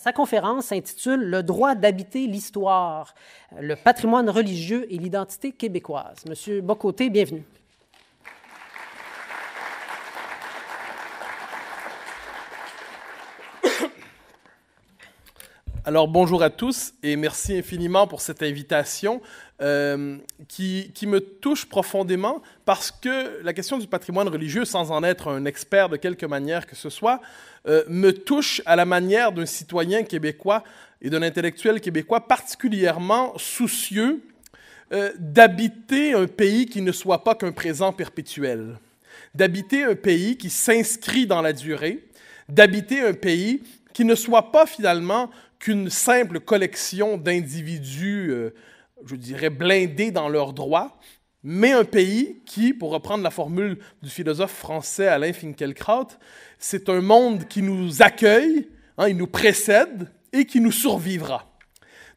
Sa conférence s'intitule « Le droit d'habiter l'histoire, le patrimoine religieux et l'identité québécoise ». Monsieur Bock-Côté, bienvenue. Alors, bonjour à tous et merci infiniment pour cette invitation qui me touche profondément parce que la question du patrimoine religieux, sans en être un expert de quelque manière que ce soit, me touche à la manière d'un citoyen québécois et d'un intellectuel québécois particulièrement soucieux d'habiter un pays qui ne soit pas qu'un présent perpétuel, d'habiter un pays qui s'inscrit dans la durée, d'habiter un pays qui ne soit pas finalement qu'une simple collection d'individus, je dirais, blindés dans leurs droits, mais un pays qui, pour reprendre la formule du philosophe français Alain Finkielkraut, c'est un monde qui nous accueille, il nous précède et qui nous survivra.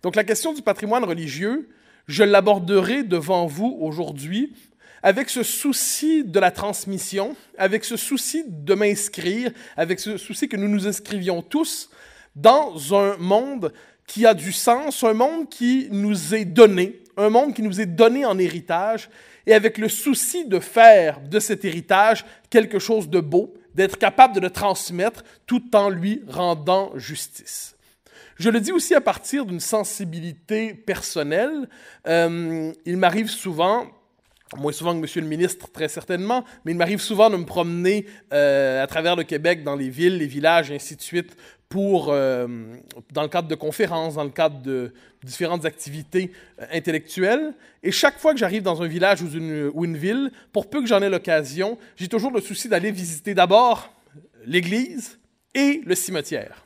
Donc la question du patrimoine religieux, je l'aborderai devant vous aujourd'hui avec ce souci de la transmission, avec ce souci de m'inscrire, avec ce souci que nous nous inscrivions tous dans un monde qui a du sens, un monde qui nous est donné, un monde qui nous est donné en héritage, et avec le souci de faire de cet héritage quelque chose de beau, d'être capable de le transmettre tout en lui rendant justice. Je le dis aussi à partir d'une sensibilité personnelle. Il m'arrive souvent, moins souvent que Monsieur le ministre, très certainement, mais il m'arrive souvent de me promener à travers le Québec, dans les villes, les villages, et ainsi de suite, dans le cadre de conférences, dans le cadre de différentes activités intellectuelles. Et chaque fois que j'arrive dans un village ou une ville, pour peu que j'en ai l'occasion, j'ai toujours le souci d'aller visiter d'abord l'église et le cimetière.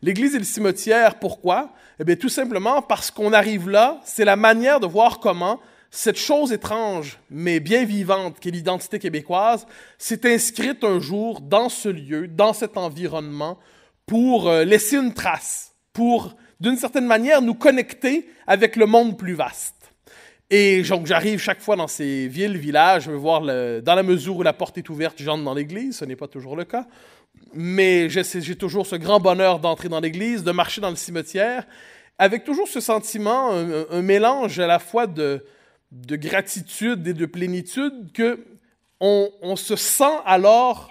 L'église et le cimetière, pourquoi? Eh bien, tout simplement parce qu'on arrive là, c'est la manière de voir comment cette chose étrange, mais bien vivante qu'est l'identité québécoise, s'est inscrite un jour dans ce lieu, dans cet environnement, pour laisser une trace, pour, d'une certaine manière, nous connecter avec le monde plus vaste. Et donc, j'arrive chaque fois dans ces villes, villages, je veux voir, dans la mesure où la porte est ouverte, j'entre dans l'église, ce n'est pas toujours le cas, mais j'ai toujours ce grand bonheur d'entrer dans l'église, de marcher dans le cimetière, avec toujours ce sentiment, un mélange à la fois de gratitude et de plénitude, qu'on se sent alors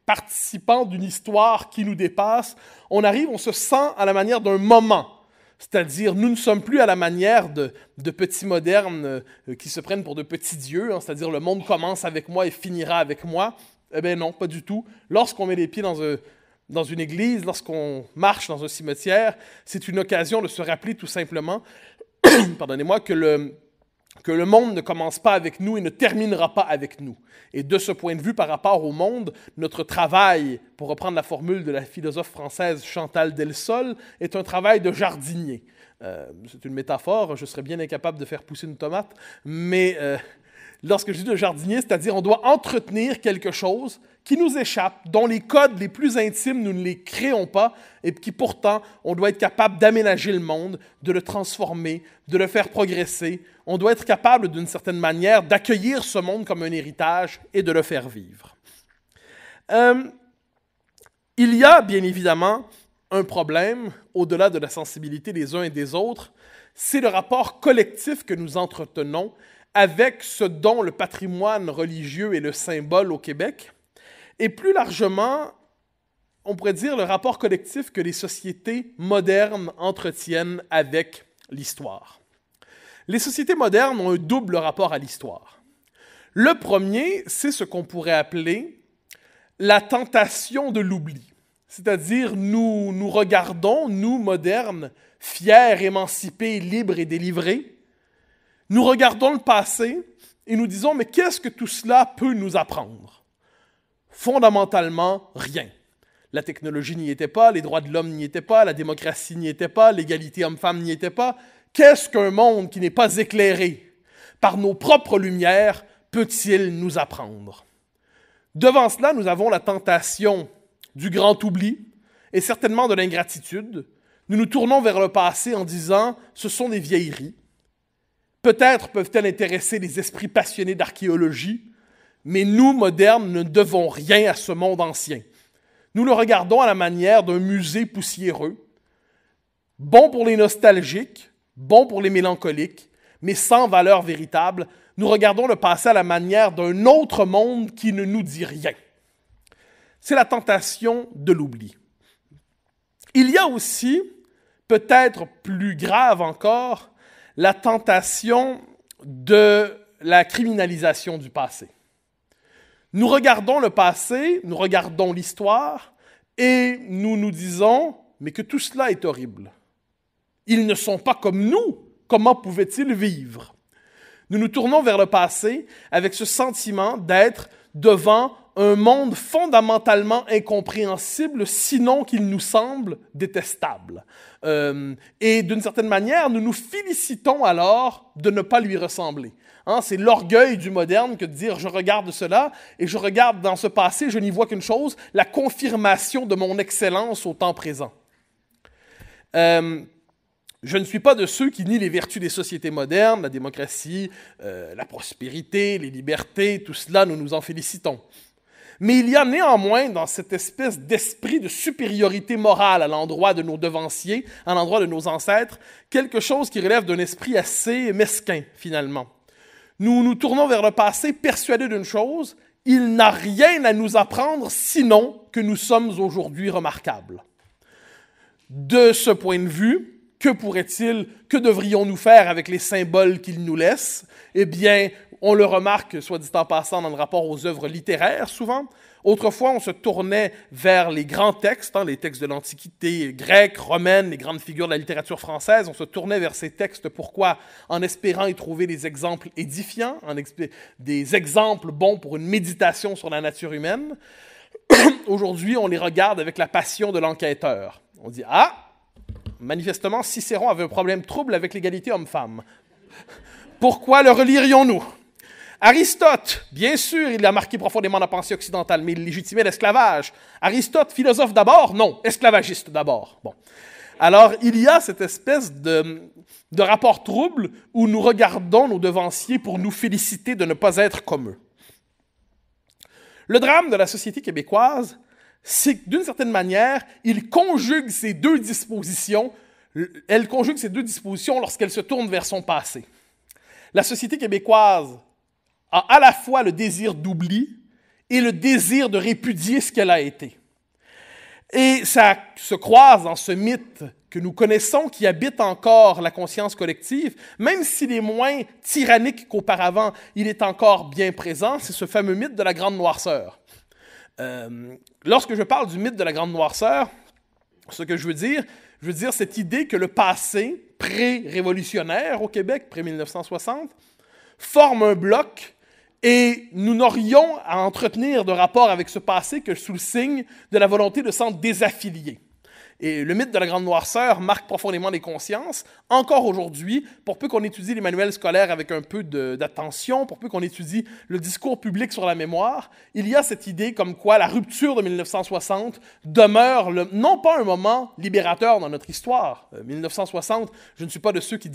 participant d'une histoire qui nous dépasse. On arrive, on se sent à la manière d'un moment. C'est-à-dire, nous ne sommes plus à la manière de petits modernes qui se prennent pour de petits dieux, c'est-à-dire le monde commence avec moi et finira avec moi. Eh bien non, pas du tout. Lorsqu'on met les pieds dans une église, lorsqu'on marche dans un cimetière, c'est une occasion de se rappeler tout simplement, pardonnez-moi, que le monde ne commence pas avec nous et ne terminera pas avec nous. Et de ce point de vue, par rapport au monde, notre travail, pour reprendre la formule de la philosophe française Chantal Delsol, est un travail de jardinier. C'est une métaphore, je serais bien incapable de faire pousser une tomate, mais lorsque je dis de jardinier, c'est-à-dire on doit entretenir quelque chose qui nous échappe, dont les codes les plus intimes, nous ne les créons pas, et qui pourtant, on doit être capable d'aménager le monde, de le transformer, de le faire progresser. On doit être capable, d'une certaine manière, d'accueillir ce monde comme un héritage et de le faire vivre. Il y a, bien évidemment, un problème, au-delà de la sensibilité des uns et des autres, c'est le rapport collectif que nous entretenons avec ce dont le patrimoine religieux est le symbole au Québec, et plus largement, on pourrait dire le rapport collectif que les sociétés modernes entretiennent avec l'histoire. Les sociétés modernes ont un double rapport à l'histoire. Le premier, c'est ce qu'on pourrait appeler la tentation de l'oubli. C'est-à-dire, nous regardons, nous, modernes, fiers, émancipés, libres et délivrés, nous regardons le passé et nous disons, mais qu'est-ce que tout cela peut nous apprendre? Fondamentalement, rien. La technologie n'y était pas, les droits de l'homme n'y étaient pas, la démocratie n'y était pas, l'égalité homme-femme n'y était pas. Qu'est-ce qu'un monde qui n'est pas éclairé par nos propres lumières peut-il nous apprendre? Devant cela, nous avons la tentation du grand oubli et certainement de l'ingratitude. Nous nous tournons vers le passé en disant « ce sont des vieilleries ». Peut-être peuvent-elles intéresser les esprits passionnés d'archéologie, mais nous, modernes, ne devons rien à ce monde ancien. Nous le regardons à la manière d'un musée poussiéreux. bon pour les nostalgiques, bon pour les mélancoliques, mais sans valeur véritable. Nous regardons le passé à la manière d'un autre monde qui ne nous dit rien. C'est la tentation de l'oubli. Il y a aussi, peut-être plus grave encore, la tentation de la criminalisation du passé. Nous regardons le passé, nous regardons l'histoire, et nous nous disons, mais que tout cela est horrible. Ils ne sont pas comme nous. Comment pouvaient-ils vivre? Nous nous tournons vers le passé avec ce sentiment d'être devant un monde fondamentalement incompréhensible, sinon qu'il nous semble détestable. Et d'une certaine manière, nous nous félicitons alors de ne pas lui ressembler. Hein, c'est l'orgueil du moderne que de dire « je regarde cela et je regarde dans ce passé, je n'y vois qu'une chose, la confirmation de mon excellence au temps présent ». Je ne suis pas de ceux qui nient les vertus des sociétés modernes, la démocratie, la prospérité, les libertés, tout cela, nous nous en félicitons. Mais il y a néanmoins dans cette espèce d'esprit de supériorité morale à l'endroit de nos devanciers, à l'endroit de nos ancêtres, quelque chose qui relève d'un esprit assez mesquin, finalement. Nous nous tournons vers le passé persuadés d'une chose, il n'a rien à nous apprendre sinon que nous sommes aujourd'hui remarquables. De ce point de vue, que devrions-nous faire avec les symboles qu'il nous laisse? Eh bien, on le remarque, soit dit en passant, dans le rapport aux œuvres littéraires, souvent. Autrefois, on se tournait vers les grands textes, les textes de l'Antiquité grecque, romaine, les grandes figures de la littérature française. On se tournait vers ces textes, pourquoi? En espérant y trouver des exemples édifiants, des exemples bons pour une méditation sur la nature humaine. Aujourd'hui, on les regarde avec la passion de l'enquêteur. On dit « Ah! Manifestement, Cicéron avait un problème trouble avec l'égalité homme-femme. Pourquoi le relirions-nous? Aristote, bien sûr, il a marqué profondément la pensée occidentale, mais il légitimait l'esclavage. Aristote, philosophe d'abord? Non, esclavagiste d'abord. Bon. Alors, il y a cette espèce de rapport trouble où nous regardons nos devanciers pour nous féliciter de ne pas être comme eux. Le drame de la société québécoise, c'est que d'une certaine manière, il conjugue ces deux dispositions. Elle conjugue ces deux dispositions lorsqu'elle se tourne vers son passé. La société québécoise a à la fois le désir d'oubli et le désir de répudier ce qu'elle a été. Et ça se croise dans ce mythe que nous connaissons, qui habite encore la conscience collective, même s'il est moins tyrannique qu'auparavant, il est encore bien présent, c'est ce fameux mythe de la grande noirceur. Lorsque je parle du mythe de la grande noirceur, ce que je veux dire cette idée que le passé pré-révolutionnaire au Québec, pré-1960, forme un bloc et nous n'aurions à entretenir de rapport avec ce passé que sous le signe de la volonté de s'en désaffilier. Et le mythe de la grande noirceur marque profondément les consciences. Encore aujourd'hui, pour peu qu'on étudie les manuels scolaires avec un peu d'attention, pour peu qu'on étudie le discours public sur la mémoire, il y a cette idée comme quoi la rupture de 1960 demeure non pas un moment libérateur dans notre histoire. 1960, je ne suis pas de ceux qui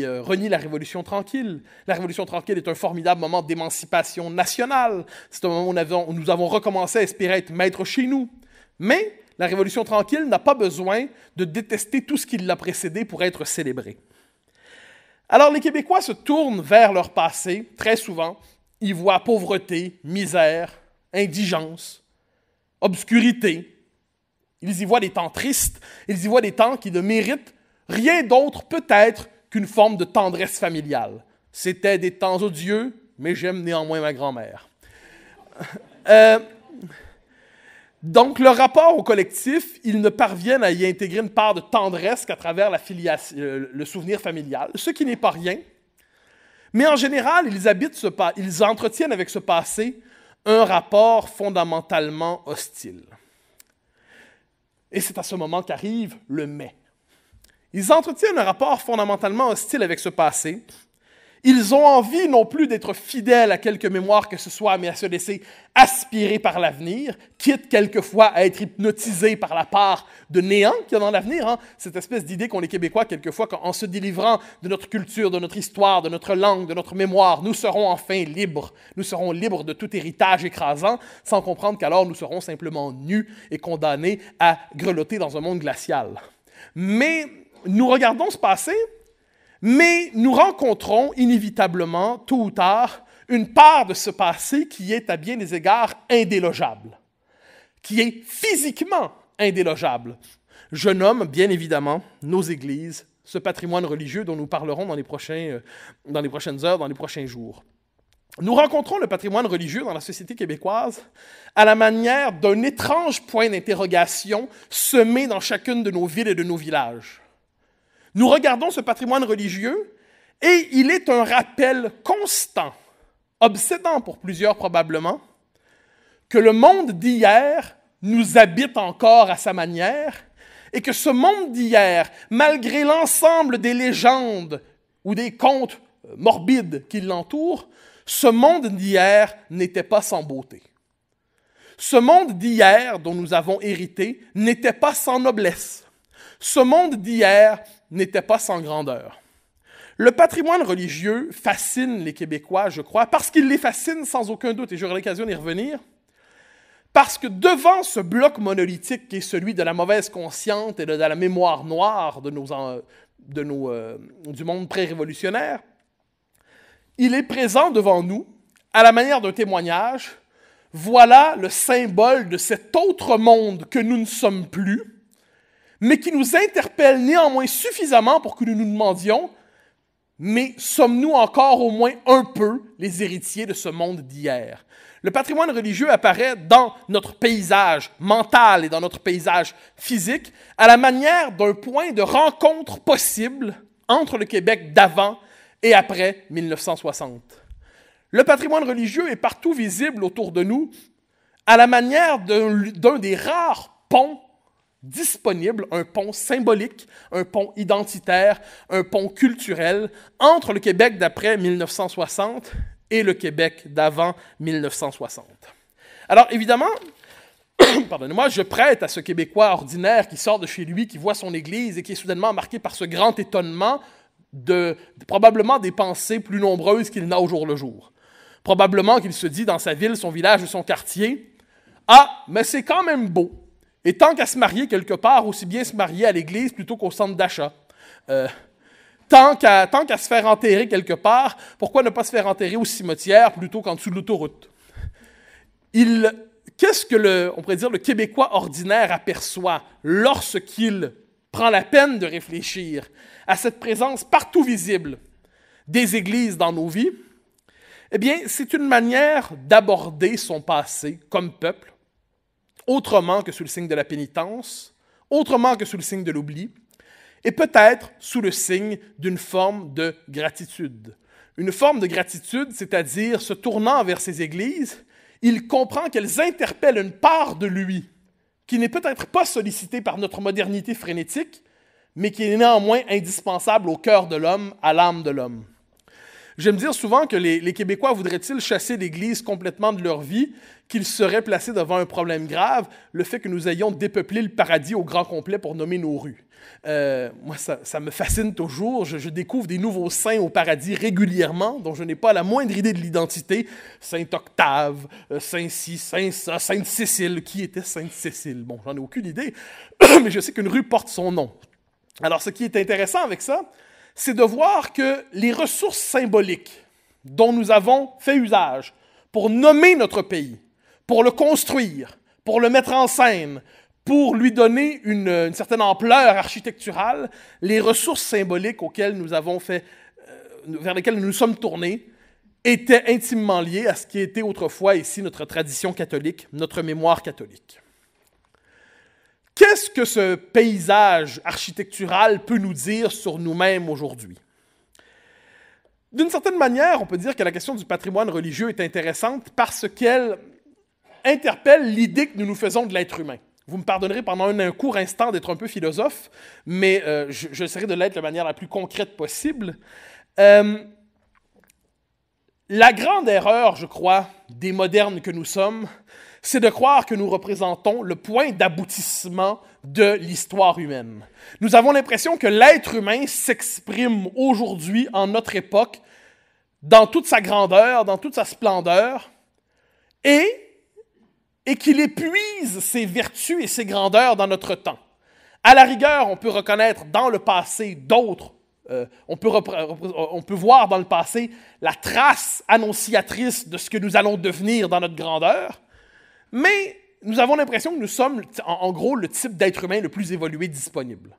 renient la Révolution tranquille. La Révolution tranquille est un formidable moment d'émancipation nationale. C'est un moment où nous avons recommencé à espérer être maîtres chez nous. Mais la Révolution tranquille n'a pas besoin de détester tout ce qui l'a précédé pour être célébrée. Alors les Québécois se tournent vers leur passé, très souvent. Ils voient pauvreté, misère, indigence, obscurité. Ils y voient des temps tristes, ils y voient des temps qui ne méritent rien d'autre peut-être qu'une forme de tendresse familiale. C'était des temps odieux, mais j'aime néanmoins ma grand-mère. Donc, le rapport au collectif, ils ne parviennent à y intégrer une part de tendresse qu'à travers le souvenir familial, ce qui n'est pas rien. Mais en général, ils entretiennent avec ce passé un rapport fondamentalement hostile. Et c'est à ce moment qu'arrive le « mais ». Ils entretiennent un rapport fondamentalement hostile avec ce passé. Ils ont envie non plus d'être fidèles à quelque mémoire que ce soit, mais à se laisser aspirer par l'avenir, quitte quelquefois à être hypnotisés par la part de néant qu'il y a dans l'avenir. Hein? Cette espèce d'idée qu'ont les Québécois quelquefois qu'en se délivrant de notre culture, de notre histoire, de notre langue, de notre mémoire, nous serons enfin libres. Nous serons libres de tout héritage écrasant, sans comprendre qu'alors nous serons simplement nus et condamnés à grelotter dans un monde glacial. Mais nous regardons ce passé, mais nous rencontrons inévitablement, tôt ou tard, une part de ce passé qui est à bien des égards indélogeable, qui est physiquement indélogeable. Je nomme bien évidemment nos églises, ce patrimoine religieux dont nous parlerons dans les prochaines heures, dans les prochains jours. Nous rencontrons le patrimoine religieux dans la société québécoise à la manière d'un étrange point d'interrogation semé dans chacune de nos villes et de nos villages. Nous regardons ce patrimoine religieux et il est un rappel constant, obsédant pour plusieurs probablement, que le monde d'hier nous habite encore à sa manière et que ce monde d'hier, malgré l'ensemble des légendes ou des contes morbides qui l'entourent, ce monde d'hier n'était pas sans beauté. Ce monde d'hier dont nous avons hérité n'était pas sans noblesse. Ce monde d'hier n'était pas sans grandeur. Le patrimoine religieux fascine les Québécois, je crois, parce qu'il les fascine sans aucun doute, et j'aurai l'occasion d'y revenir, parce que devant ce bloc monolithique qui est celui de la mauvaise conscience et de la mémoire noire du monde pré-révolutionnaire, il est présent devant nous, à la manière d'un témoignage. Voilà le symbole de cet autre monde que nous ne sommes plus, mais qui nous interpelle néanmoins suffisamment pour que nous nous demandions, mais sommes-nous encore au moins un peu les héritiers de ce monde d'hier? Le patrimoine religieux apparaît dans notre paysage mental et dans notre paysage physique à la manière d'un point de rencontre possible entre le Québec d'avant et après 1960. Le patrimoine religieux est partout visible autour de nous à la manière d'un des rares ponts disponibles, un pont symbolique, un pont identitaire, un pont culturel entre le Québec d'après 1960 et le Québec d'avant 1960. Alors évidemment, pardonnez-moi, je prête à ce Québécois ordinaire qui sort de chez lui, qui voit son église et qui est soudainement marqué par ce grand étonnement probablement des pensées plus nombreuses qu'il n'a au jour le jour. Probablement qu'il se dit dans sa ville, son village ou son quartier, « Ah, mais c'est quand même beau. Et tant qu'à se marier quelque part, aussi bien se marier à l'église plutôt qu'au centre d'achat. Tant qu'à se faire enterrer quelque part, pourquoi ne pas se faire enterrer au cimetière plutôt qu'en dessous de l'autoroute? » Qu'est-ce que on pourrait dire, le Québécois ordinaire aperçoit lorsqu'il prend la peine de réfléchir à cette présence partout visible des églises dans nos vies? Eh bien, c'est une manière d'aborder son passé comme peuple, autrement que sous le signe de la pénitence, autrement que sous le signe de l'oubli, et peut-être sous le signe d'une forme de gratitude. Une forme de gratitude, c'est-à-dire se tournant vers ces églises, il comprend qu'elles interpellent une part de lui qui n'est peut-être pas sollicitée par notre modernité frénétique, mais qui est néanmoins indispensable au cœur de l'homme, à l'âme de l'homme. J'aime dire souvent que les Québécois voudraient-ils chasser l'Église complètement de leur vie, qu'ils seraient placés devant un problème grave, le fait que nous ayons dépeuplé le paradis au grand complet pour nommer nos rues. Moi, ça me fascine toujours. Je découvre des nouveaux saints au paradis régulièrement, dont je n'ai pas la moindre idée de l'identité. Saint-Octave, Saint-Ci, Saint-Ça, Sainte-Cécile. Qui était Sainte-Cécile? Bon, j'en ai aucune idée, mais je sais qu'une rue porte son nom. Alors, ce qui est intéressant avec ça, c'est de voir que les ressources symboliques dont nous avons fait usage pour nommer notre pays, pour le construire, pour le mettre en scène, pour lui donner une certaine ampleur architecturale, les ressources symboliques auxquelles nous avons vers lesquelles nous nous sommes tournés étaient intimement liées à ce qui était autrefois ici notre tradition catholique, notre mémoire catholique. Qu'est-ce que ce paysage architectural peut nous dire sur nous-mêmes aujourd'hui? D'une certaine manière, on peut dire que la question du patrimoine religieux est intéressante parce qu'elle interpelle l'idée que nous nous faisons de l'être humain. Vous me pardonnerez pendant un court instant d'être un peu philosophe, mais j'essaierai de l'être de la manière la plus concrète possible. La grande erreur, je crois, des modernes que nous sommes, c'est de croire que nous représentons le point d'aboutissement de l'histoire humaine. Nous avons l'impression que l'être humain s'exprime aujourd'hui, en notre époque, dans toute sa grandeur, dans toute sa splendeur, et qu'il épuise ses vertus et ses grandeurs dans notre temps. À la rigueur, on peut reconnaître dans le passé d'autres, on peut voir dans le passé la trace annonciatrice de ce que nous allons devenir dans notre grandeur, mais nous avons l'impression que nous sommes, en gros, le type d'être humain le plus évolué disponible.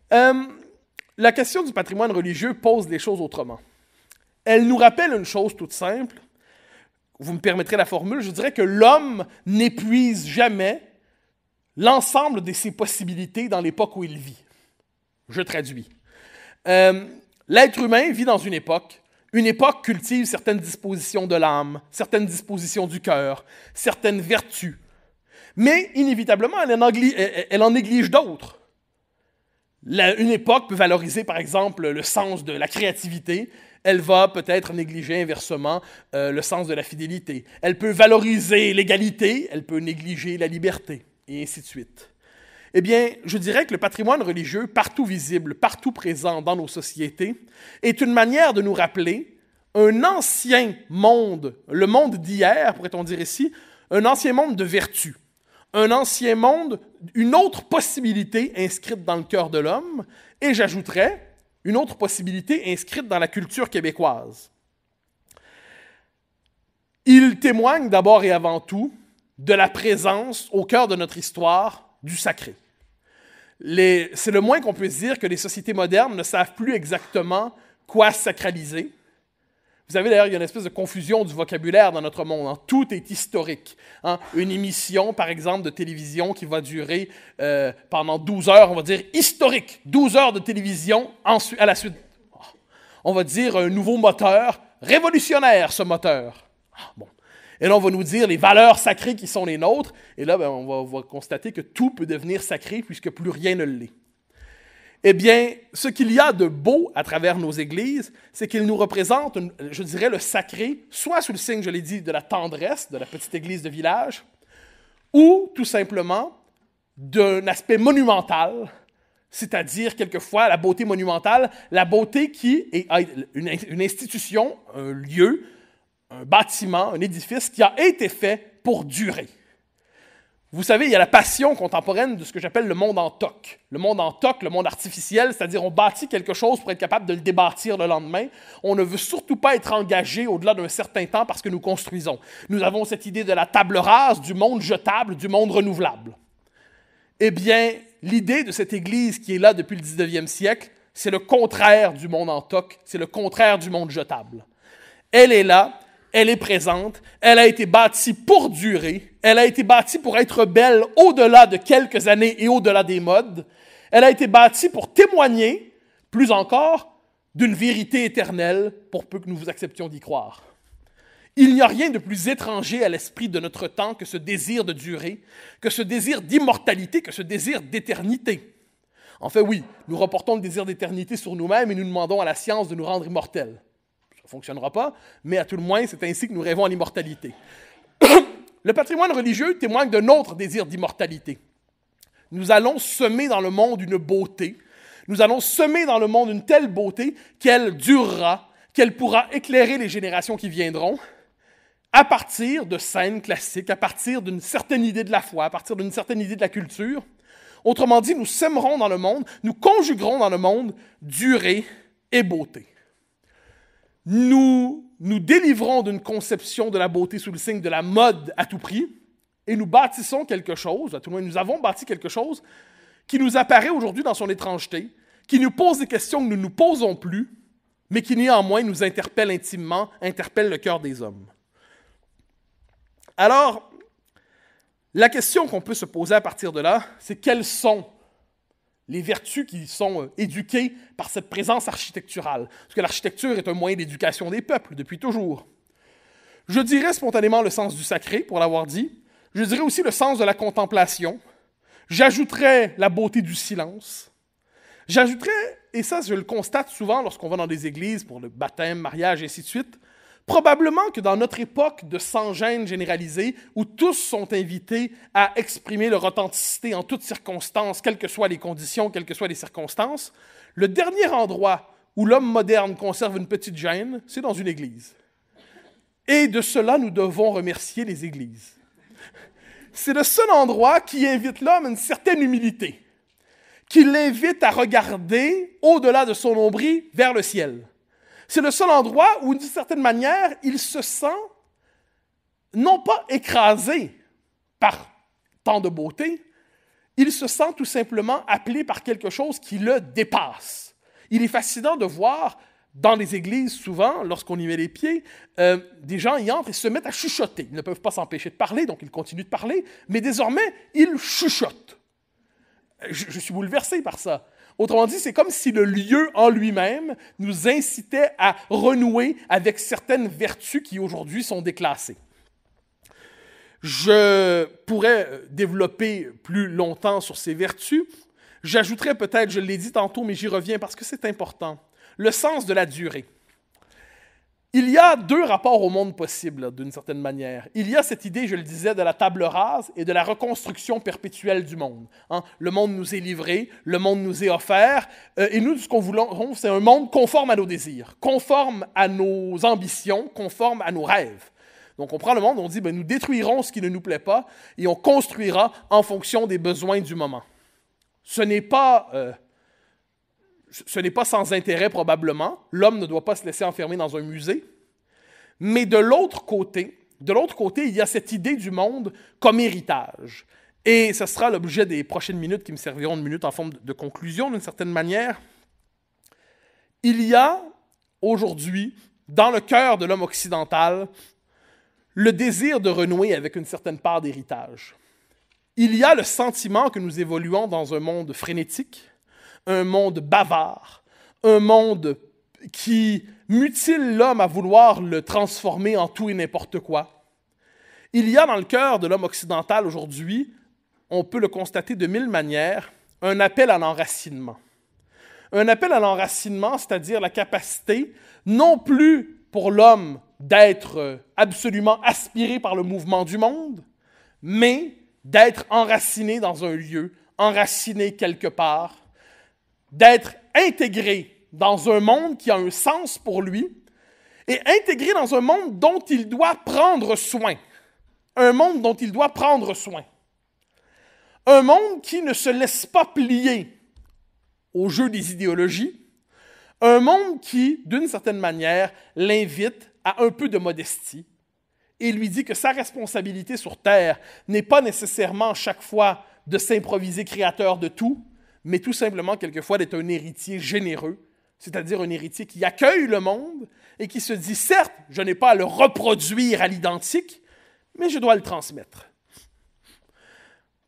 La question du patrimoine religieux pose les choses autrement. Elle nous rappelle une chose toute simple. Vous me permettrez la formule, je dirais que l'homme n'épuise jamais l'ensemble de ses possibilités dans l'époque où il vit. Je traduis. L'être humain vit dans une époque cultive certaines dispositions de l'âme, certaines dispositions du cœur, certaines vertus. Mais inévitablement, elle en néglige d'autres. Une époque peut valoriser, par exemple, le sens de la créativité. Elle va peut-être négliger inversement le sens de la fidélité. Elle peut valoriser l'égalité, elle peut négliger la liberté, et ainsi de suite. Eh bien, je dirais que le patrimoine religieux, partout visible, partout présent dans nos sociétés, est une manière de nous rappeler un ancien monde, le monde d'hier, pourrait-on dire ici, un ancien monde de vertu, un ancien monde, une autre possibilité inscrite dans le cœur de l'homme, et j'ajouterais une autre possibilité inscrite dans la culture québécoise. Il témoigne d'abord et avant tout de la présence au cœur de notre histoire du sacré. C'est le moins qu'on puisse dire que les sociétés modernes ne savent plus exactement quoi sacraliser. Vous savez d'ailleurs, il y a une espèce de confusion du vocabulaire dans notre monde. Tout est historique. Une émission, par exemple, de télévision qui va durer pendant 12 heures, on va dire historique. 12 heures de télévision, à la suite, on va dire un nouveau moteur, révolutionnaire ce moteur. Bon. Et là, on va nous dire les valeurs sacrées qui sont les nôtres. Et là, on va constater que tout peut devenir sacré puisque plus rien ne l'est. Eh bien, ce qu'il y a de beau à travers nos églises, c'est qu'ils nous représentent, je dirais, le sacré, soit sous le signe, je l'ai dit, de la tendresse de la petite église de village, ou tout simplement d'un aspect monumental, c'est-à-dire quelquefois la beauté monumentale, la beauté qui est une institution, un lieu, un bâtiment, un édifice qui a été fait pour durer. Vous savez, il y a la passion contemporaine de ce que j'appelle le monde en toc. Le monde en toc, le monde artificiel, c'est-à-dire on bâtit quelque chose pour être capable de le débâtir le lendemain. On ne veut surtout pas être engagé au-delà d'un certain temps parce que nous construisons. Nous avons cette idée de la table rase, du monde jetable, du monde renouvelable. Eh bien, l'idée de cette Église qui est là depuis le 19e siècle, c'est le contraire du monde en toc, c'est le contraire du monde jetable. Elle est là, elle est présente, elle a été bâtie pour durer, elle a été bâtie pour être belle au-delà de quelques années et au-delà des modes, elle a été bâtie pour témoigner, plus encore, d'une vérité éternelle, pour peu que nous vous acceptions d'y croire. Il n'y a rien de plus étranger à l'esprit de notre temps que ce désir de durée, que ce désir d'immortalité, que ce désir d'éternité. En fait, oui, nous reportons le désir d'éternité sur nous-mêmes et nous demandons à la science de nous rendre immortels. Ça ne fonctionnera pas, mais à tout le moins, c'est ainsi que nous rêvons à l'immortalité. Le patrimoine religieux témoigne d'un autre désir d'immortalité. Nous allons semer dans le monde une beauté, nous allons semer dans le monde une telle beauté qu'elle durera, qu'elle pourra éclairer les générations qui viendront, à partir de scènes classiques, à partir d'une certaine idée de la foi, à partir d'une certaine idée de la culture. Autrement dit, nous sèmerons dans le monde, nous conjuguerons dans le monde durée et beauté. Nous délivrons d'une conception de la beauté sous le signe de la mode à tout prix et nous bâtissons quelque chose, à tout le moins nous avons bâti quelque chose qui nous apparaît aujourd'hui dans son étrangeté, qui nous pose des questions que nous ne nous posons plus, mais qui néanmoins nous interpelle intimement, interpelle le cœur des hommes. Alors, la question qu'on peut se poser à partir de là, c'est quelles sont les vertus qui sont éduquées par cette présence architecturale. Parce que l'architecture est un moyen d'éducation des peuples depuis toujours. Je dirais spontanément le sens du sacré, pour l'avoir dit. Je dirais aussi le sens de la contemplation. J'ajouterais la beauté du silence. J'ajouterais, et ça je le constate souvent lorsqu'on va dans des églises pour le baptême, mariage, et ainsi de suite, probablement que dans notre époque de sans-gêne généralisée, où tous sont invités à exprimer leur authenticité en toutes circonstances, quelles que soient les conditions, quelles que soient les circonstances, le dernier endroit où l'homme moderne conserve une petite gêne, c'est dans une église. Et de cela, nous devons remercier les églises. C'est le seul endroit qui invite l'homme à une certaine humilité. qui l'invite à regarder au-delà de son nombril vers le ciel. C'est le seul endroit où, d'une certaine manière, il se sent non pas écrasé par tant de beauté, il se sent tout simplement appelé par quelque chose qui le dépasse. Il est fascinant de voir dans les églises, souvent, lorsqu'on y met les pieds, des gens y entrent et se mettent à chuchoter. Ils ne peuvent pas s'empêcher de parler, donc ils continuent de parler, mais désormais, ils chuchotent. Je suis bouleversé par ça. Autrement dit, c'est comme si le lieu en lui-même nous incitait à renouer avec certaines vertus qui aujourd'hui sont déclassées. Je pourrais développer plus longtemps sur ces vertus. J'ajouterais peut-être, je l'ai dit tantôt, mais j'y reviens parce que c'est important, le sens de la durée. Il y a deux rapports au monde possibles, d'une certaine manière. Il y a cette idée, je le disais, de la table rase et de la reconstruction perpétuelle du monde. Le monde nous est livré, le monde nous est offert, et nous, ce qu'on voulons, c'est un monde conforme à nos désirs, conforme à nos ambitions, conforme à nos rêves. Donc, on prend le monde, on dit, nous détruirons ce qui ne nous plaît pas et on construira en fonction des besoins du moment. Ce n'est pas sans intérêt, probablement. L'homme ne doit pas se laisser enfermer dans un musée. Mais de l'autre côté, il y a cette idée du monde comme héritage. Et ce sera l'objet des prochaines minutes qui me serviront de minutes en forme de conclusion, d'une certaine manière. Il y a aujourd'hui, dans le cœur de l'homme occidental, le désir de renouer avec une certaine part d'héritage. Il y a le sentiment que nous évoluons dans un monde frénétique, un monde bavard, un monde qui mutile l'homme à vouloir le transformer en tout et n'importe quoi. Il y a dans le cœur de l'homme occidental aujourd'hui, on peut le constater de mille manières, un appel à l'enracinement. Un appel à l'enracinement, c'est-à-dire la capacité, non plus pour l'homme d'être absolument aspiré par le mouvement du monde, mais d'être enraciné dans un lieu, enraciné quelque part, d'être intégré dans un monde qui a un sens pour lui et intégré dans un monde dont il doit prendre soin. Un monde dont il doit prendre soin. Un monde qui ne se laisse pas plier au jeu des idéologies. Un monde qui, d'une certaine manière, l'invite à un peu de modestie et lui dit que sa responsabilité sur Terre n'est pas nécessairement chaque fois de s'improviser créateur de tout, mais tout simplement quelquefois d'être un héritier généreux, c'est-à-dire un héritier qui accueille le monde et qui se dit, certes, je n'ai pas à le reproduire à l'identique, mais je dois le transmettre.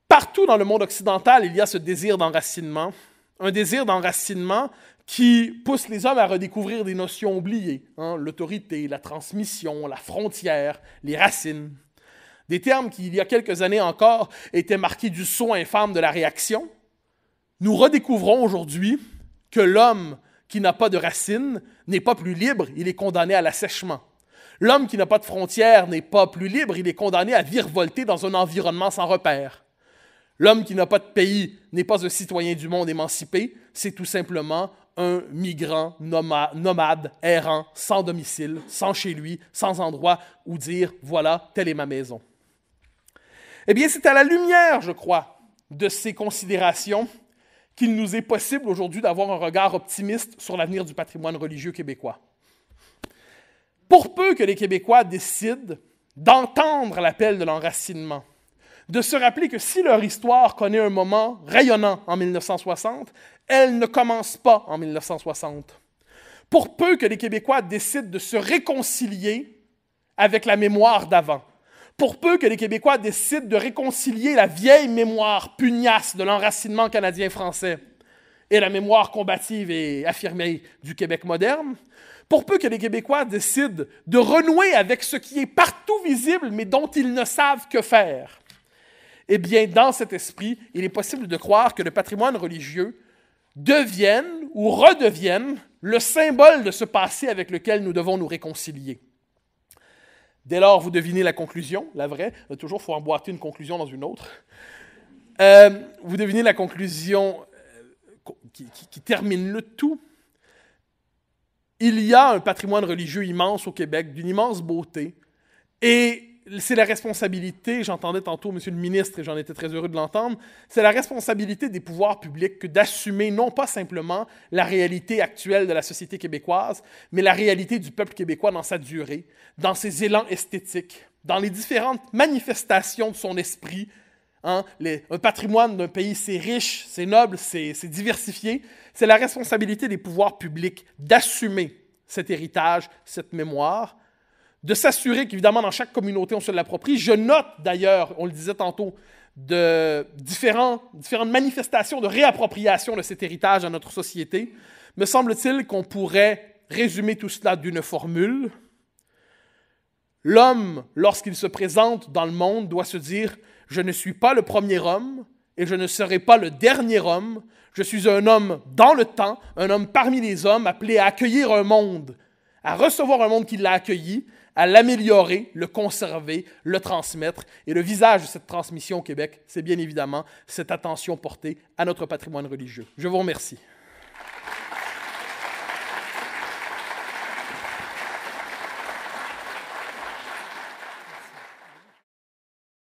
Partout dans le monde occidental, il y a ce désir d'enracinement, un désir d'enracinement qui pousse les hommes à redécouvrir des notions oubliées, l'autorité, la transmission, la frontière, les racines. Des termes qui, il y a quelques années encore, étaient marqués du sceau infâme de la réaction. Nous redécouvrons aujourd'hui que l'homme qui n'a pas de racines n'est pas plus libre, il est condamné à l'assèchement. L'homme qui n'a pas de frontières n'est pas plus libre, il est condamné à virevolter dans un environnement sans repère. L'homme qui n'a pas de pays n'est pas un citoyen du monde émancipé, c'est tout simplement un migrant nomade, errant, sans domicile, sans chez lui, sans endroit où dire « voilà, telle est ma maison ». Eh bien, c'est à la lumière, je crois, de ces considérations qu'il nous est possible aujourd'hui d'avoir un regard optimiste sur l'avenir du patrimoine religieux québécois. Pour peu que les Québécois décident d'entendre l'appel de l'enracinement, de se rappeler que si leur histoire connaît un moment rayonnant en 1960, elle ne commence pas en 1960. Pour peu que les Québécois décident de se réconcilier avec la mémoire d'avant, pour peu que les Québécois décident de réconcilier la vieille mémoire pugnace de l'enracinement canadien-français et la mémoire combative et affirmée du Québec moderne, pour peu que les Québécois décident de renouer avec ce qui est partout visible mais dont ils ne savent que faire, eh bien, dans cet esprit, il est possible de croire que le patrimoine religieux devienne ou redevienne le symbole de ce passé avec lequel nous devons nous réconcilier. Dès lors, vous devinez la conclusion, la vraie. Toujours, il faut emboîter une conclusion dans une autre. Vous devinez la conclusion qui termine le tout. Il y a un patrimoine religieux immense au Québec, d'une immense beauté, et c'est la responsabilité, j'entendais tantôt M. le ministre et j'en étais très heureux de l'entendre, c'est la responsabilité des pouvoirs publics que d'assumer non pas simplement la réalité actuelle de la société québécoise, mais la réalité du peuple québécois dans sa durée, dans ses élans esthétiques, dans les différentes manifestations de son esprit. Un patrimoine d'un pays, c'est riche, c'est noble, c'est diversifié. C'est la responsabilité des pouvoirs publics d'assumer cet héritage, cette mémoire, de s'assurer qu'évidemment, dans chaque communauté, on se l'approprie. Je note d'ailleurs, on le disait tantôt, de différentes manifestations de réappropriation de cet héritage à notre société. Me semble-t-il qu'on pourrait résumer tout cela d'une formule. L'homme, lorsqu'il se présente dans le monde, doit se dire « Je ne suis pas le premier homme et je ne serai pas le dernier homme. Je suis un homme dans le temps, un homme parmi les hommes, appelé à accueillir un monde, à recevoir un monde qui l'a accueilli, à l'améliorer, le conserver, le transmettre. Et le visage de cette transmission au Québec, c'est bien évidemment cette attention portée à notre patrimoine religieux. Je vous remercie.